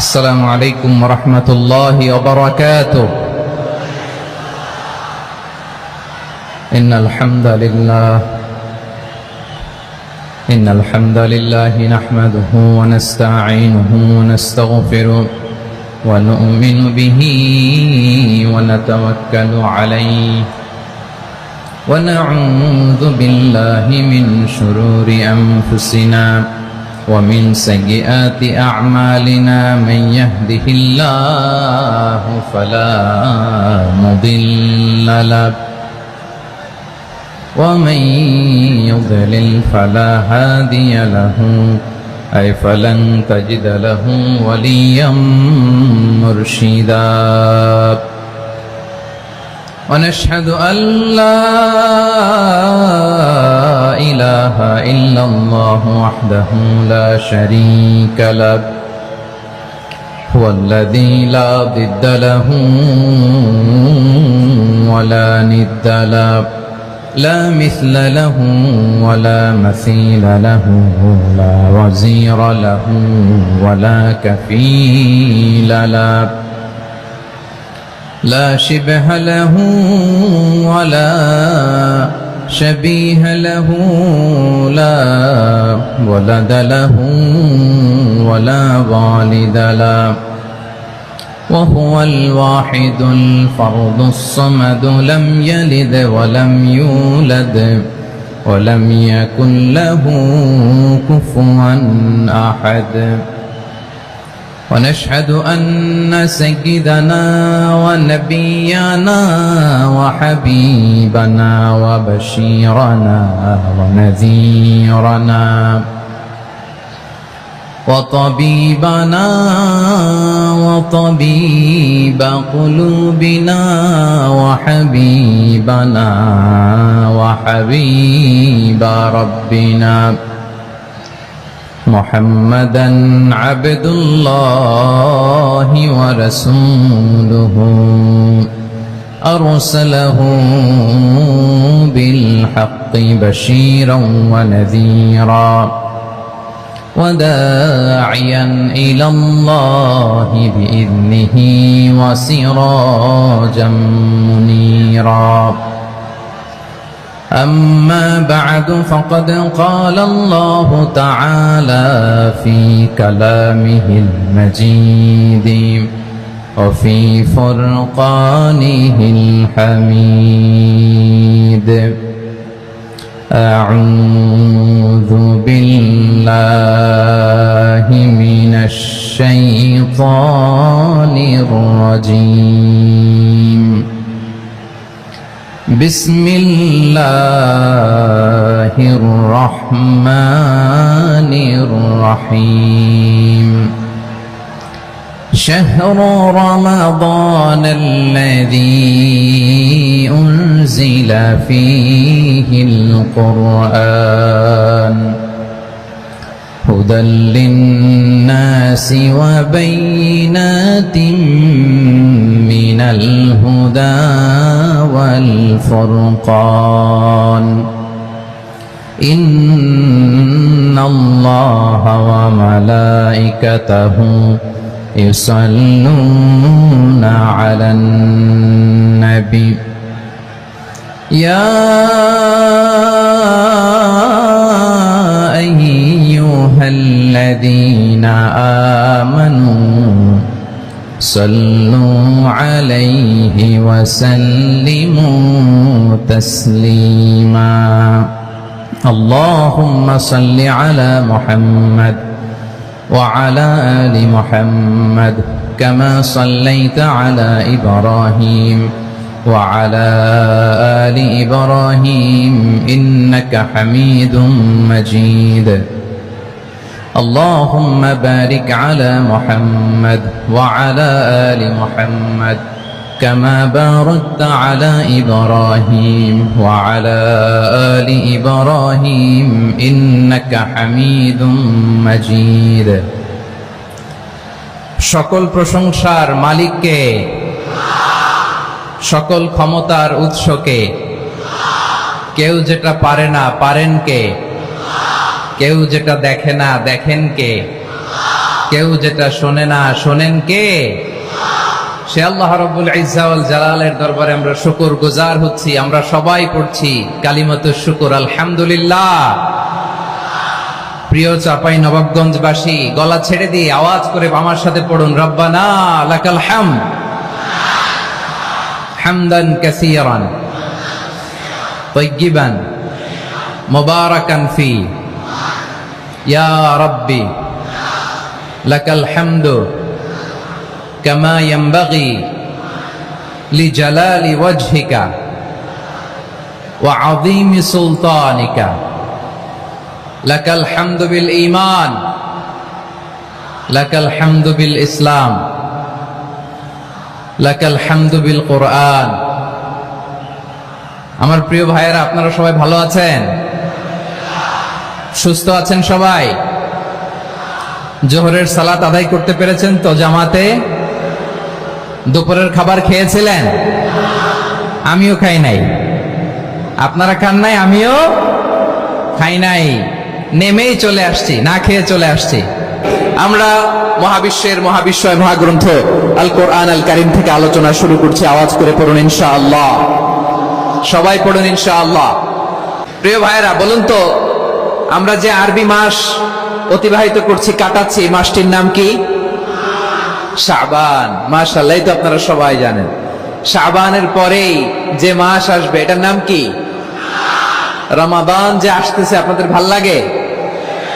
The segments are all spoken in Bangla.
السلام عليكم ورحمة الله وبركاته. إن الحمد لله نحمده ونستعينه ونستغفره ونؤمن به ونتوكل عليه ونعوذ بالله من شرور أنفسنا ومن سيئات أعمالنا. من يهده الله فلا مضل له ومن يضلل فلا هادي له فلن تجد له وليا مرشدا. ونشهد أن لا إله إلا الله وحده لا شريك له هو الذي لا ضد له ولا ند له لا مثل له ولا مثيل له لا وزير له ولا كفيل له لا شبه له ولا شبيه له لا ولد له ولا والد له وهو الواحد الفرد الصمد لم يلد ولم يولد ولم يكن له كفوا أحد. ونشهد أن سيدنا ونبينا وحبيبنا وبشيرنا ونذيرنا وطبيبنا وطبيب قلوبنا وحبيبنا وحبيب ربنا محمدا عبد الله ورسوله أرسله بالحق بشيرا ونذيرا وداعيا إلى الله بإذنه وسراجا منيرا. أما بعد فقد قال الله تعالى في كلامه المجيد وفي فرقانه الحميد. أعوذ بالله من الشيطان الرجيم. بسم الله الرحمن الرحيم. شهر رمضان الذي أنزل فيه القرآن هدى للناس وبينات من الهدى والفرقان. إن الله وملائكته يصلون على النبي يا أيها الذين آمنوا صلوا عليه وسلموا تسليما. اللهم صل على محمد وعلى آل محمد كما صليت على إبراهيم وعلى آل إبراهيم إنك حميد مجيد. اللهم بارك على محمد وعلى آل محمد كما باركت على إبراهيم وعلى آل إبراهيم إنك حميد مجيد. সকল প্রশংসার মালিককে, সকল ক্ষমতার উৎসকে। কেউ যেটা পারে না পারেন কে, কেউ যেটা দেখে না দেখেন কে, কেউ যেটা শোনে না, শোনেন কে? সে আল্লাহ রাব্বুল ইজ্জা ওয়াল জালালের দরবারে আমরা শুকর গুজার হচ্ছি। আমরা সবাই পড়ছি কালিমাতুশ শুকর, আলহামদুলিল্লাহ। প্রিয় চাপাই নবাবগঞ্জবাসী, গলা ছেড়ে দিয়ে আওয়াজ করে আমার সাথে পড়ুন, রব্বানা লাকাল হামদ হামদান কাসীরান তাইয়্যিবান মুবারাকান ফি ইয়া রাব্বি লাকাল হামদু কামা ইয়ানবাগি লিজালালি ওয়াজহিকা ওয়া আযীমি সুলতানিকা। লাকাল হামদু বিল ঈমান, লাকাল হামদু বিল ইসলাম, লাকাল হামদু বিল কোরআন। আমার প্রিয় ভাইয়েরা, আপনারা সবাই ভালো আছেন? সুস্থ আছেন সবাই? জোহরের সালাত আদায় করতে পেরেছেন তো জামাতে? দুপুরের খাবার খেয়েছিলেন? আমিও খাই নাই। আপনারা খান নাই, আমিও খাই নাই। নেমেই চলে আসছি, না খেয়ে চলে আসছি। আমরা মহাবিশ্বের মহাবিশ্বয় মহাগ্রন্থ আল কোরআন আল কারীম থেকে আলোচনা শুরু করছি। আওয়াজ করে পড়ুন ইনশাআল্লাহ। সবাই পড়ুন ইনশাআল্লাহ। প্রিয় ভাইয়েরা, বলুন তো, আমরা যে আরবি মাস অতিবাহিত করছি, কাটাচ্ছি, মাসটির নাম কি? শাবান। মাশাআল্লাহ, এই তো আপনারা সবাই জানেন। শাবানের পরেই যে মাস আসবে, এটার নাম কি? রমাদান যে আসতেছে, আপনাদের ভাল লাগে?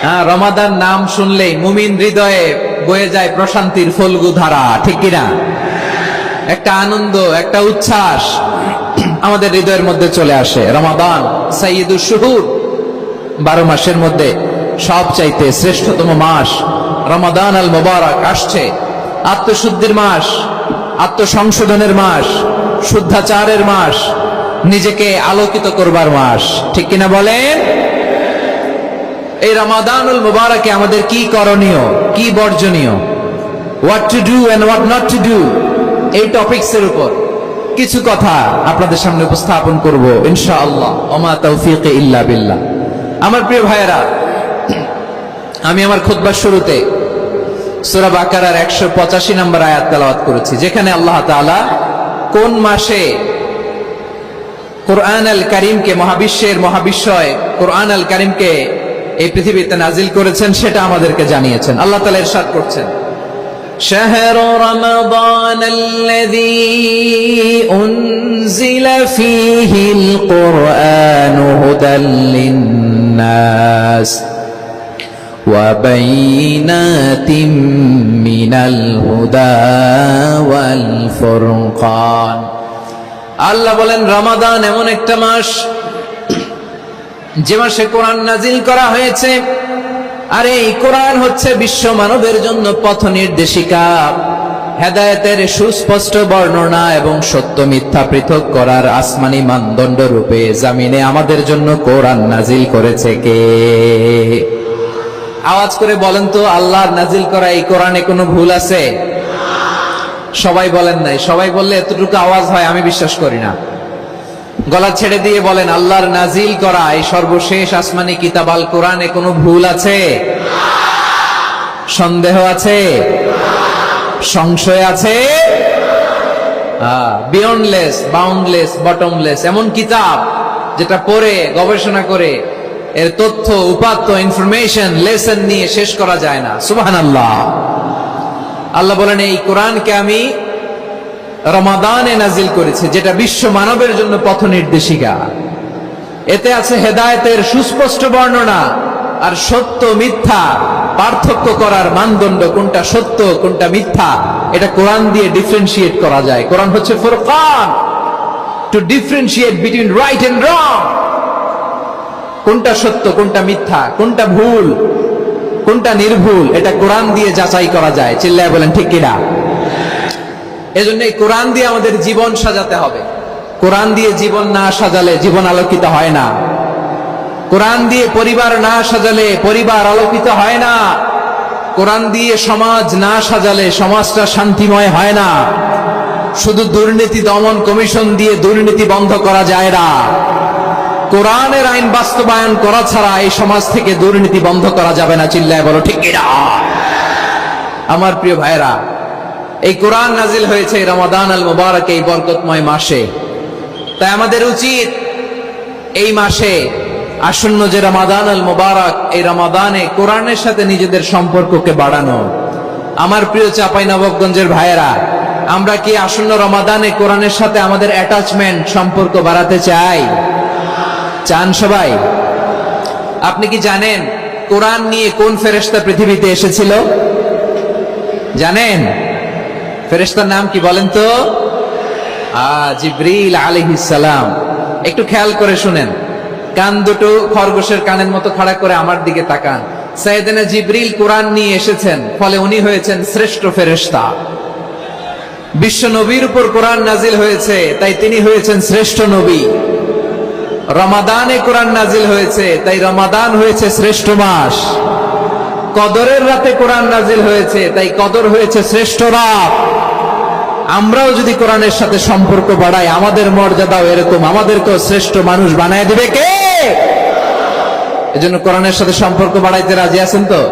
হ্যাঁ, রমাদান নাম শুনলেই মুমিন হৃদয়ে বয়ে যায় প্রশান্তির ফল্গু ধারা, ঠিক কিনা? একটা আনন্দ, একটা উচ্ছ্বাস আমাদের হৃদয়ের মধ্যে চলে আসে। রমাদান সাইয়্যিদুশ শুহুর, 12 মাসের মধ্যে সবচাইতে শ্রেষ্ঠতম মাস রমাদান আল মুবারক আসছে। আত্মশুদ্ধির মাস, আত্মসংশোধনের মাস, শুদ্ধাচারের মাস, নিজেকে আলোকিত করবার মাস, ঠিক কিনা বলেন? এই রমাদানুল মুবারকে আমাদের কি করণীয়, কি বর্জনীয়, what to do and what not to do, এই টপিকসের উপর কিছু কথা আপনাদের সামনে উপস্থাপন করব ইনশাআল্লাহ। ওমা তাওফীকি ইল্লা বিল্লাহ। আমার প্রিয় ভাইয়েরা, আমি আমার খুতবার শুরুতে সূরা বাকারার 185 নম্বর আয়াত তেলাওয়াত করেছি, যেখানে আল্লাহ তাআলা কোন মাসে কোরআন আল কারীমকে, মহাবিশ্বের মহাবিশ্বয় কোরআন আল কারীমকে এই পৃথিবীতে নাজিল করেছেন সেটা আমাদেরকে জানিয়েছেন। আল্লাহ তাআলা ইরশাদ করছেন, শাহরু রমাদান আল্লাযী উনজিলা ফীহিল কুরআনু হুদাল লিন-নাস ওয়া বাইনাতিম মিনাল হুদা ওয়াল ফুরকান। আল্লাহ বলেন, রমাদান এমন একটা মাস যে মাসে কোরআন নাজিল করা হয়েছে। আর এই কোরআন হচ্ছে বিশ্ব মানবের জন্য পথ নির্দেশিকা, হেদায়েতের সুস্পষ্ট বর্ণনা এবং সত্য মিথ্যা পৃথক করার আসমানি মানদণ্ড রূপে জামিনে আমাদের জন্য কোরআন নাজিল করেছে কে? আওয়াজ করে বলেন তো, আল্লাহর নাজিল করা এই কোরআনে কোনো ভুল আছে? সবাই বলেন নাই। সবাই বললে এতটুকু আওয়াজ হয়, আমি বিশ্বাস করি না। গলা ছেড়ে দিয়ে বলেন, আল্লাহর নাজিল করা এই সর্বশেষ আসমানি কিতাব আল কোরআনে কোনো ভুল আছে? সন্দেহ আছে? সংশয় আছে? বিয়ন্ডলেস, বাউন্ডলেস, বটমলেস, এমন কিতাব যেটা পড়ে গবেষণা করে এর তথ্য, উপাত্ত, ইনফরমেশন, লেসন নিয়ে শেষ করা যায় না। সুবহানাল্লাহ। আল্লাহ বলেন, এই কোরআনকে আমি রমাদানে নাজিল করেছি, যেটা বিশ্ব মানবের জন্য পথ নির্দেশিকা। এতে আছে হেদায়েতের সুস্পষ্ট বর্ণনা আর সত্য মিথ্যা পার্থক্য করার মানদণ্ড, কোনটা সত্য কোনটা মিথ্যা এটা কোরআন দিয়ে ডিফারেন্সিয়েট করা যায়। কোরআন হচ্ছে ফুরকান, to differentiate between right and wrong. কোনটা সত্য, কোনটা মিথ্যা, কোনটা ভুল, কোনটা নির্ভুল, এটা কোরআন দিয়ে যাচাই করা যায়। চিল্লায় বলেন ঠিক কিনা? এজন্য এই কোরআন দিয়ে আমাদের জীবন সাজাতে হবে। কোরআন দিয়ে জীবন না সাজালে জীবন আলোকিত হয় না। কোরআন দিয়ে পরিবার না সাজালে পরিবার আলোকিত হয় না। কোরআন দিয়ে সমাজ না সাজালে সমাজটা শান্তিময় হয় না। শুধু দুর্নীতি দমন কমিশন দিয়ে দুর্নীতি বন্ধ করা যায় না। কোরআনের আইন বাস্তবায়ন করা ছাড়া এই সমাজ থেকে দুর্নীতি বন্ধ করা যাবে না। চিল্লায় বলো ঠিক কিনা? আমার প্রিয় ভাইরা, এই কোরআন নাজিল হয়েছে এই রমাদান আল মুবারক, এই বরকতময় মাসে। তাই আমাদের উচিত এই মাসে আসন্ন যে রমাদান আল মুবারক, এই রমাদানে কোরআনের সাথে নিজেদের সম্পর্ককে বাড়ানো। আমার প্রিয় চাঁপাইনবাবগঞ্জের ভাইয়েরা, আমরা কি আসন্ন রমাদানে কোরআনের সাথে আমাদের অ্যাটাচমেন্ট, সম্পর্ক বাড়াতে চাই? চান সবাই? আপনি কি জানেন কোরআন নিয়ে কোন ফেরেশতা পৃথিবীতে এসেছিল? জানেন ফেরেশতার নাম কি বলেন তো? জিবরিল আলাইহিস সালাম। একটু খেয়াল করে শুনেন, কান দুটো খরগোশের কানের মতো খাড়া করে আমার দিকে তাকান। সাইয়েদনা জিবরিল কোরআন নিয়ে এসেছেন, ফলে উনি হয়েছেন শ্রেষ্ঠ ফেরেশতা। বিশ্ব নবীর উপর কোরআন নাজিল হয়েছে, তাই তিনি হয়েছেন শ্রেষ্ঠ নবী। রমাদানে কোরআন নাজিল হয়েছে, তাই রমাদান হয়েছে শ্রেষ্ঠ মাস। কদরের রাতে কোরআন নাজিল হয়েছে, তাই কদর হয়েছে শ্রেষ্ঠ রাত। আমরাও যদি কোরআনের সাথে সম্পর্ক বাড়াই, আমাদের মর্যাদাও এরকম, আমাদেরকেও শ্রেষ্ঠ মানুষ বানায় দিবে কে? এজন্য কোরআনের সাথে সম্পর্ক বাড়াইতে রাজি আছেন তো?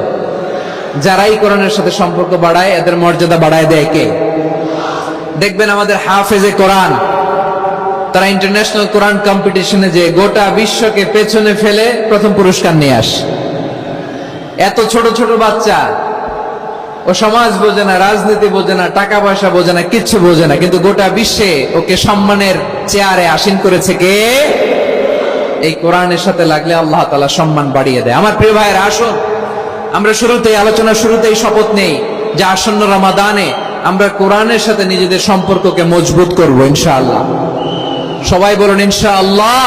যারাই কোরআনের সাথে সম্পর্ক বাড়ায়, এদের মর্যাদা বাড়ায় দেয় কে? দেখবেন আমাদের হাফেজে কোরআন, তারা ইন্টারন্যাশনাল কোরআন কম্পিটিশনে যে গোটা বিশ্বকে পেছনে ফেলে প্রথম পুরস্কার নিয়ে আসে। এত ছোট ছোট বাচ্চা, ও সমাজ বোঝে না, রাজনীতি বোঝে না, টাকা পয়সা বোঝে না, কিচ্ছু বোঝে না, কিন্তু গোটা বিশ্বে ওকে সম্মানের চেয়ারে আসীন করেছে কে? এই কোরআনের সাথে লাগলে আল্লাহ তাআলা সম্মান বাড়িয়ে দেয়। আমার প্রিয় ভাইয়েরা, আসুন আমরা শুরুতেই, আলোচনার শুরুতেই শপথ নেই যে আসন্ন রমাদানে আমরা কোরআনের সাথে নিজেদের সম্পর্ককে মজবুত করব ইনশাআল্লাহ। সবাই বলুন ইনশাআল্লাহ।